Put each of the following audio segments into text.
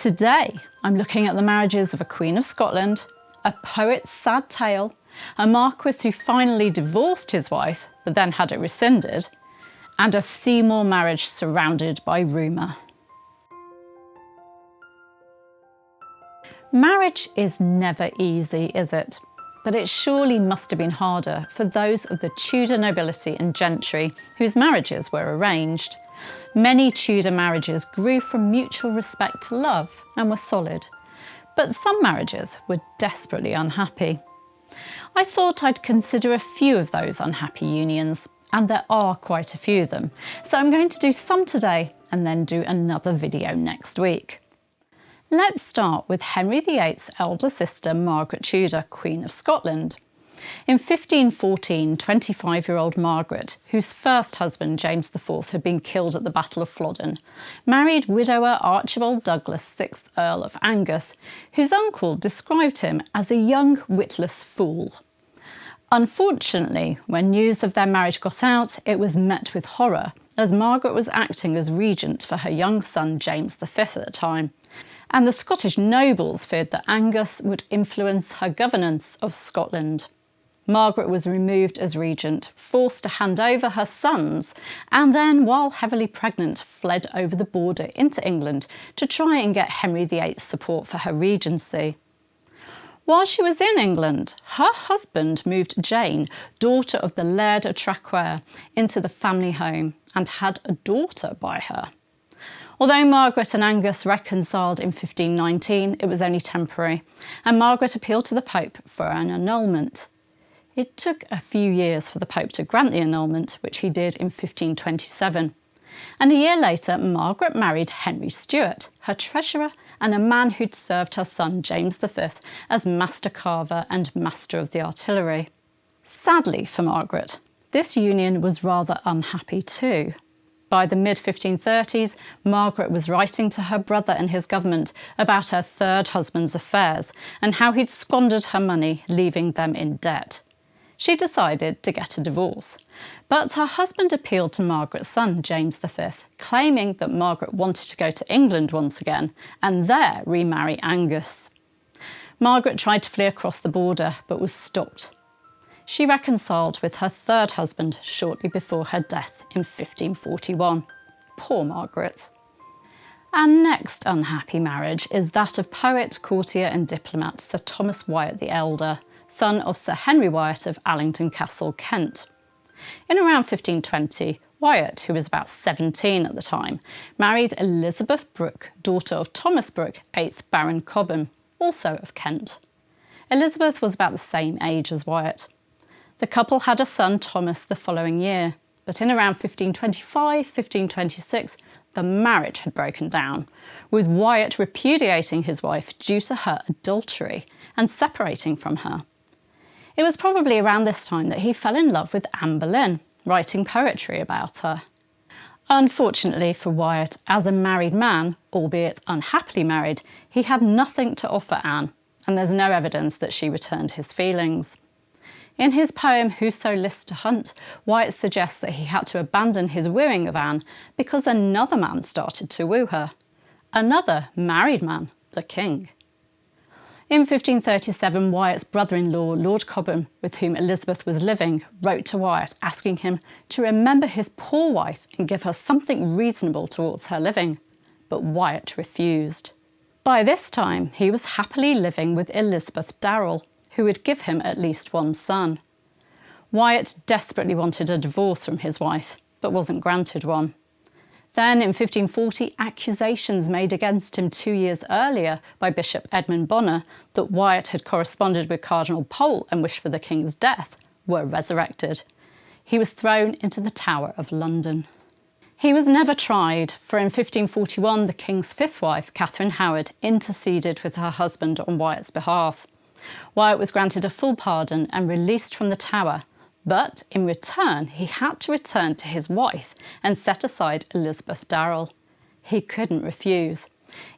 Today, I'm looking at the marriages of a Queen of Scotland, a poet's sad tale, a Marquess who finally divorced his wife but then had it rescinded, and a Seymour marriage surrounded by rumour. Marriage is never easy, is it? But it surely must have been harder for those of the Tudor nobility and gentry whose marriages were arranged. Many Tudor marriages grew from mutual respect to love and were solid, but some marriages were desperately unhappy. I thought I'd consider a few of those unhappy unions, and there are quite a few of them, so I'm going to do some today and then do another video next week. Let's start with Henry VIII's elder sister Margaret Tudor, Queen of Scotland. In 1514, 25-year-old Margaret, whose first husband James IV had been killed at the Battle of Flodden, married widower Archibald Douglas, 6th Earl of Angus, whose uncle described him as a young witless fool. Unfortunately, when news of their marriage got out, it was met with horror, as Margaret was acting as regent for her young son James V at the time, and the Scottish nobles feared that Angus would influence her governance of Scotland. Margaret was removed as regent, forced to hand over her sons, and then, while heavily pregnant, fled over the border into England to try and get Henry VIII's support for her regency. While she was in England, her husband moved Jane, daughter of the Laird of Traquair, into the family home and had a daughter by her. Although Margaret and Angus reconciled in 1519, it was only temporary, and Margaret appealed to the Pope for an annulment. It took a few years for the Pope to grant the annulment, which he did in 1527. And a year later, Margaret married Henry Stuart, her treasurer, and a man who'd served her son James V as master carver and master of the artillery. Sadly for Margaret, this union was rather unhappy too. By the mid-1530s, Margaret was writing to her brother and his government about her third husband's affairs and how he'd squandered her money, leaving them in debt. She decided to get a divorce, but her husband appealed to Margaret's son, James V, claiming that Margaret wanted to go to England once again and there remarry Angus. Margaret tried to flee across the border, but was stopped. She reconciled with her third husband shortly before her death in 1541. Poor Margaret. Our next unhappy marriage is that of poet, courtier and diplomat Sir Thomas Wyatt the Elder, son of Sir Henry Wyatt of Allington Castle, Kent. In around 1520, Wyatt, who was about 17 at the time, married Elizabeth Brooke, daughter of Thomas Brooke, 8th Baron Cobham, also of Kent. Elizabeth was about the same age as Wyatt. The couple had a son, Thomas, the following year, but in around 1525-1526, the marriage had broken down, with Wyatt repudiating his wife due to her adultery and separating from her. It was probably around this time that he fell in love with Anne Boleyn, writing poetry about her. Unfortunately for Wyatt, as a married man, albeit unhappily married, he had nothing to offer Anne, and there's no evidence that she returned his feelings. In his poem Whoso Lists to Hunt, Wyatt suggests that he had to abandon his wooing of Anne because another man started to woo her. Another married man, the king. In 1537, Wyatt's brother-in-law, Lord Cobham, with whom Elizabeth was living, wrote to Wyatt asking him to remember his poor wife and give her something reasonable towards her living, but Wyatt refused. By this time, he was happily living with Elizabeth Darrell, who would give him at least one son. Wyatt desperately wanted a divorce from his wife, but wasn't granted one. Then in 1540, accusations made against him 2 years earlier by Bishop Edmund Bonner that Wyatt had corresponded with Cardinal Pole and wished for the king's death were resurrected. He was thrown into the Tower of London. He was never tried, for in 1541 the king's fifth wife, Catherine Howard, interceded with her husband on Wyatt's behalf. Wyatt was granted a full pardon and released from the Tower, but in return he had to return to his wife and set aside Elizabeth Darrell. He couldn't refuse.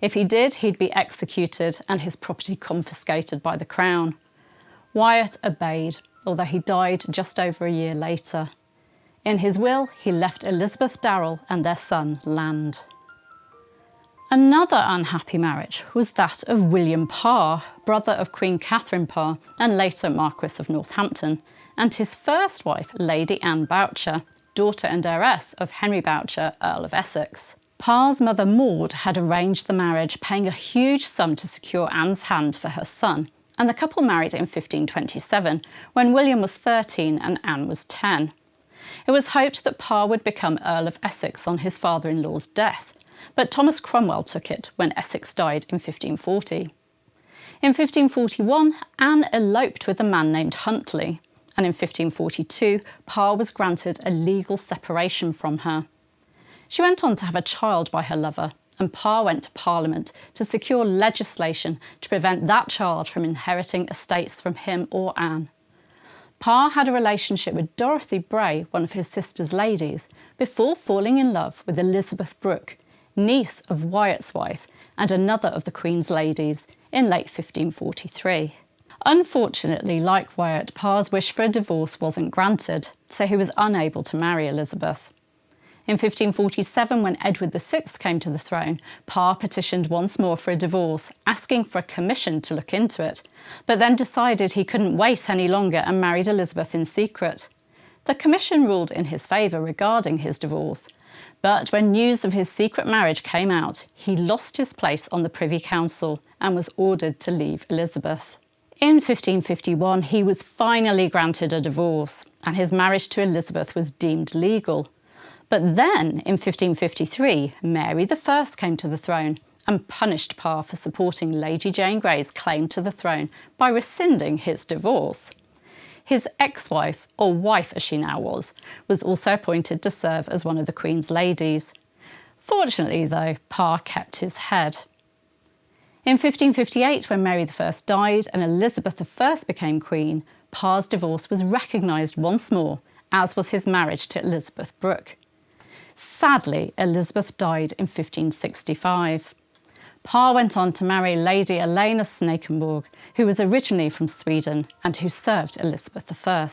If he did, he'd be executed and his property confiscated by the Crown. Wyatt obeyed, although he died just over a year later. In his will, he left Elizabeth Darrell and their son land. Another unhappy marriage was that of William Parr, brother of Queen Catherine Parr and later Marquess of Northampton, and his first wife, Lady Anne Boucher, daughter and heiress of Henry Boucher, Earl of Essex. Parr's mother Maud had arranged the marriage, paying a huge sum to secure Anne's hand for her son, and the couple married in 1527, when William was 13 and Anne was 10. It was hoped that Parr would become Earl of Essex on his father-in-law's death, but Thomas Cromwell took it when Essex died in 1540. In 1541, Anne eloped with a man named Huntley, and in 1542, Parr was granted a legal separation from her. She went on to have a child by her lover, and Parr went to Parliament to secure legislation to prevent that child from inheriting estates from him or Anne. Parr had a relationship with Dorothy Bray, one of his sister's ladies, before falling in love with Elizabeth Brooke, niece of Wyatt's wife and another of the Queen's ladies, in late 1543. Unfortunately, like Wyatt, Parr's wish for a divorce wasn't granted, so he was unable to marry Elizabeth. In 1547, when Edward VI came to the throne, Parr petitioned once more for a divorce, asking for a commission to look into it, but then decided he couldn't wait any longer and married Elizabeth in secret. The commission ruled in his favour regarding his divorce, but when news of his secret marriage came out, he lost his place on the Privy Council and was ordered to leave Elizabeth. In 1551, he was finally granted a divorce, and his marriage to Elizabeth was deemed legal. But then, in 1553, Mary I came to the throne and punished Parr for supporting Lady Jane Grey's claim to the throne by rescinding his divorce. His ex-wife, or wife as she now was also appointed to serve as one of the Queen's ladies. Fortunately, though, Parr kept his head. In 1558, when Mary I died and Elizabeth I became Queen, Parr's divorce was recognised once more, as was his marriage to Elizabeth Brooke. Sadly, Elizabeth died in 1565. Parr went on to marry Lady Elena Snakenborg, who was originally from Sweden and who served Elizabeth I.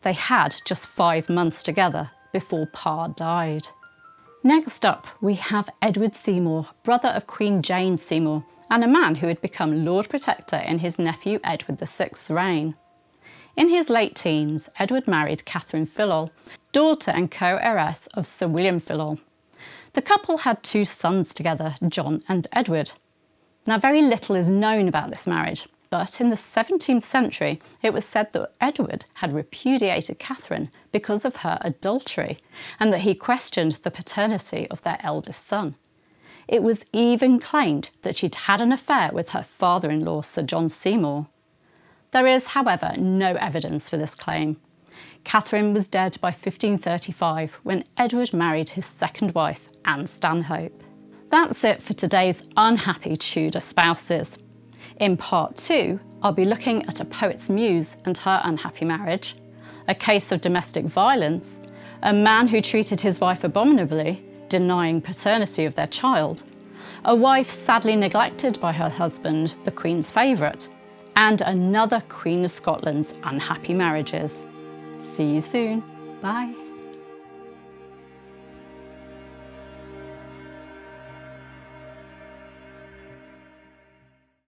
They had just 5 months together before Parr died. Next up, we have Edward Seymour, brother of Queen Jane Seymour, and a man who had become Lord Protector in his nephew Edward VI's reign. In his late teens, Edward married Catherine Fillol, daughter and co-heiress of Sir William Fillol. The couple had 2 sons together, John and Edward. Now, very little is known about this marriage, but in the 17th century, it was said that Edward had repudiated Catherine because of her adultery, and that he questioned the paternity of their eldest son. It was even claimed that she'd had an affair with her father-in-law, Sir John Seymour. There is, however, no evidence for this claim. Catherine was dead by 1535 when Edward married his second wife, Anne Stanhope. That's it for today's unhappy Tudor spouses. In part 2, I'll be looking at a poet's muse and her unhappy marriage, a case of domestic violence, a man who treated his wife abominably, denying paternity of their child, a wife sadly neglected by her husband, the Queen's favourite, and another Queen of Scotland's unhappy marriages. See you soon. Bye.